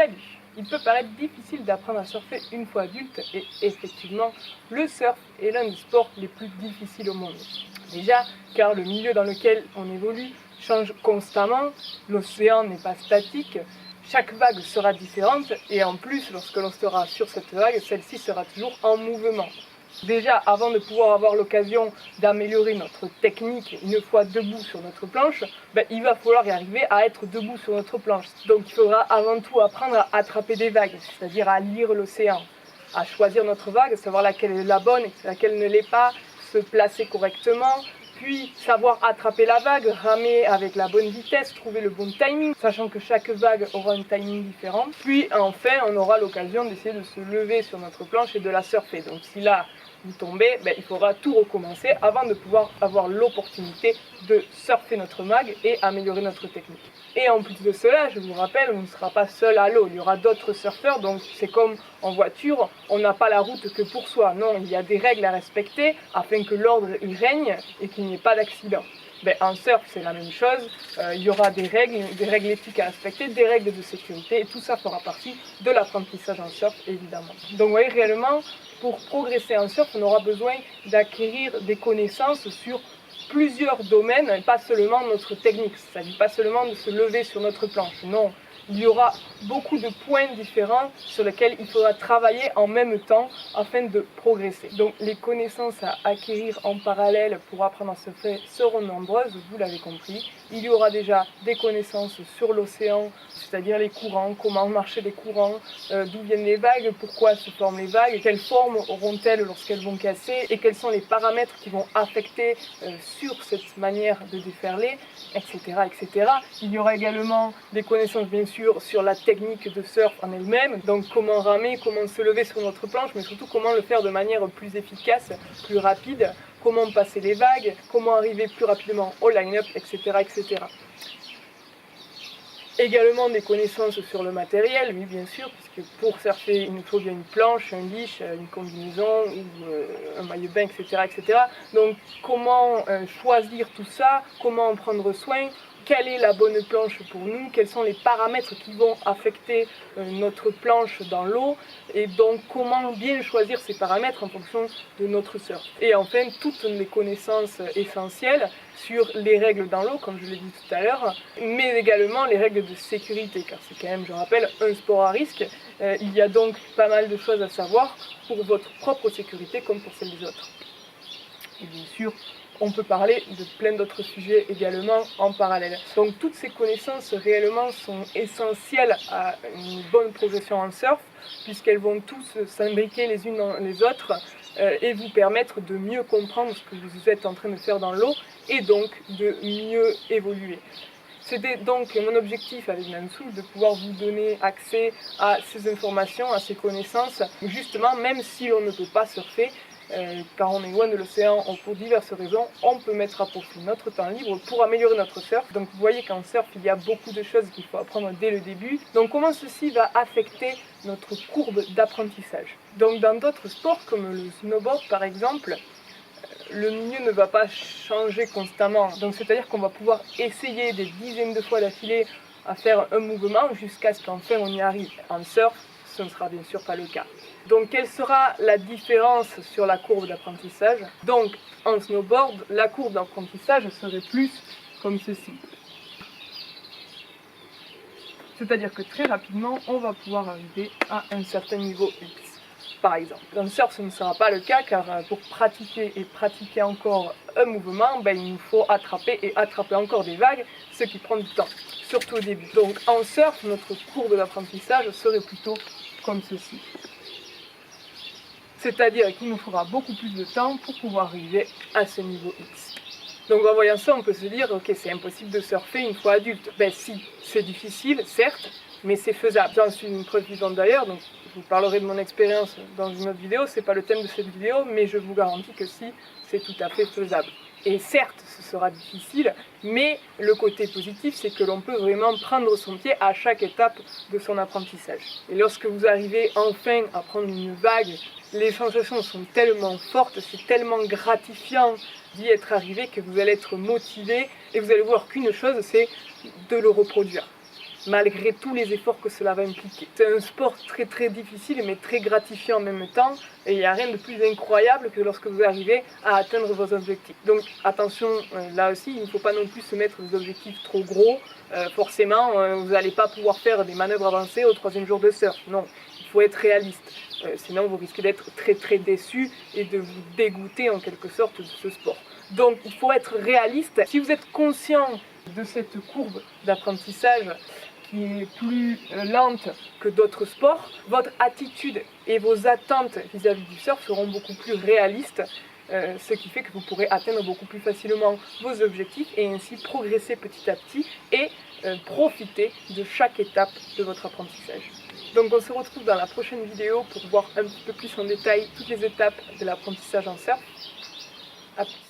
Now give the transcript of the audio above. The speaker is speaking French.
Salut! Il peut paraître difficile d'apprendre à surfer une fois adulte et effectivement, le surf est l'un des sports les plus difficiles au monde. Déjà, car le milieu dans lequel on évolue change constamment, l'océan n'est pas statique, chaque vague sera différente et en plus, lorsque l'on sera sur cette vague, celle-ci sera toujours en mouvement. Déjà, avant de pouvoir avoir l'occasion d'améliorer notre technique une fois debout sur notre planche, il va falloir y arriver à être debout sur notre planche. Donc il faudra avant tout apprendre à attraper des vagues, c'est-à-dire à lire l'océan, à choisir notre vague, savoir laquelle est la bonne et laquelle ne l'est pas, se placer correctement, puis savoir attraper la vague, ramer avec la bonne vitesse, trouver le bon timing, sachant que chaque vague aura un timing différent. Puis enfin, on aura l'occasion d'essayer de se lever sur notre planche et de la surfer. Donc si là, vous tombez, il faudra tout recommencer avant de pouvoir avoir l'opportunité de surfer notre vague et améliorer notre technique. Et en plus de cela, je vous rappelle, on ne sera pas seul à l'eau, il y aura d'autres surfeurs, donc c'est comme en voiture, on n'a pas la route que pour soi. Non, il y a des règles à respecter afin que l'ordre y règne et qu'il n'y ait pas d'accident. En surf, c'est la même chose, il y aura des règles éthiques à respecter, des règles de sécurité, et tout ça fera partie de l'apprentissage en surf, évidemment. Donc vous voyez, réellement, pour progresser en surf, on aura besoin d'acquérir des connaissances sur plusieurs domaines, pas seulement notre technique. Il ne s'agit pas seulement de se lever sur notre planche, non. Il y aura beaucoup de points différents sur lesquels il faudra travailler en même temps afin de progresser. Donc les connaissances à acquérir en parallèle pour apprendre à surfer seront nombreuses, vous l'avez compris. Il y aura déjà des connaissances sur l'océan, c'est-à-dire les courants, comment marcher les courants, d'où viennent les vagues, pourquoi se forment les vagues, quelle forme auront-elles lorsqu'elles vont casser et quels sont les paramètres qui vont affecter sur cette manière de déferler, etc., etc. Il y aura également des connaissances bien sûr sur la technique de surf en elle-même, donc comment ramer, comment se lever sur notre planche, mais surtout comment le faire de manière plus efficace, plus rapide, comment passer les vagues, comment arriver plus rapidement au line-up, etc., etc. Également des connaissances sur le matériel, oui bien sûr, puisque pour surfer il nous faut bien une planche, un leash, une combinaison ou un maillot de bain, etc., etc. Donc comment choisir tout ça, comment en prendre soin, quelle est la bonne planche pour nous, quels sont les paramètres qui vont affecter notre planche dans l'eau, et donc comment bien choisir ces paramètres en fonction de notre surf. Et enfin, toutes les connaissances essentielles sur les règles dans l'eau, comme je l'ai dit tout à l'heure, mais également les règles de sécurité, car c'est quand même, je rappelle, un sport à risque. Il y a donc pas mal de choses à savoir pour votre propre sécurité comme pour celle des autres. Et bien sûr, on peut parler de plein d'autres sujets également en parallèle. Donc toutes ces connaissances réellement sont essentielles à une bonne progression en surf, puisqu'elles vont tous s'imbriquer les unes dans les autres et vous permettre de mieux comprendre ce que vous êtes en train de faire dans l'eau et donc de mieux évoluer. C'était donc mon objectif avec Nansoul de pouvoir vous donner accès à ces informations, à ces connaissances, justement même si on ne peut pas surfer, car on est loin de l'océan, pour diverses raisons, on peut mettre à profit notre temps libre pour améliorer notre surf. Donc vous voyez qu'en surf, il y a beaucoup de choses qu'il faut apprendre dès le début. Donc comment ceci va affecter notre courbe d'apprentissage. Donc dans d'autres sports, comme le snowboard par exemple, le milieu ne va pas changer constamment. Donc c'est-à-dire qu'on va pouvoir essayer des dizaines de fois d'affilée à faire un mouvement jusqu'à ce qu'enfin on y arrive. En surf, ce ne sera bien sûr pas le cas. Donc quelle sera la différence sur la courbe d'apprentissage? Donc en snowboard, la courbe d'apprentissage serait plus comme ceci. C'est-à-dire que très rapidement, on va pouvoir arriver à un certain niveau X. Par exemple, dans le surf, ce ne sera pas le cas car pour pratiquer et pratiquer encore un mouvement, il nous faut attraper et attraper encore des vagues, ce qui prend du temps, surtout au début. Donc en surf, notre courbe d'apprentissage serait plutôt comme ceci. C'est-à-dire qu'il nous faudra beaucoup plus de temps pour pouvoir arriver à ce niveau X. Donc en voyant ça, on peut se dire, ok, c'est impossible de surfer une fois adulte. Si, c'est difficile, certes, mais c'est faisable. J'en suis une preuve vivante d'ailleurs, donc je vous parlerai de mon expérience dans une autre vidéo, c'est pas le thème de cette vidéo, mais je vous garantis que si, c'est tout à fait faisable. Et certes, ce sera difficile, mais le côté positif, c'est que l'on peut vraiment prendre son pied à chaque étape de son apprentissage. Et lorsque vous arrivez enfin à prendre une vague, les sensations sont tellement fortes, c'est tellement gratifiant d'y être arrivé que vous allez être motivé et vous allez voir qu'une chose, c'est de le reproduire. malgré tous les efforts que cela va impliquer. C'est un sport très difficile mais très gratifiant en même temps, et il n'y a rien de plus incroyable que lorsque vous arrivez à atteindre vos objectifs. Donc attention, là aussi, il ne faut pas non plus se mettre des objectifs trop gros. Forcément, vous n'allez pas pouvoir faire des manœuvres avancées au 3e jour de surf. Non, il faut être réaliste. Sinon, vous risquez d'être très déçu et de vous dégoûter en quelque sorte de ce sport. Donc, il faut être réaliste. Si vous êtes conscient de cette courbe d'apprentissage qui est plus lente que d'autres sports, votre attitude et vos attentes vis-à-vis du surf seront beaucoup plus réalistes, ce qui fait que vous pourrez atteindre beaucoup plus facilement vos objectifs et ainsi progresser petit à petit et profiter de chaque étape de votre apprentissage. Donc on se retrouve dans la prochaine vidéo pour voir un petit peu plus en détail toutes les étapes de l'apprentissage en surf. À plus.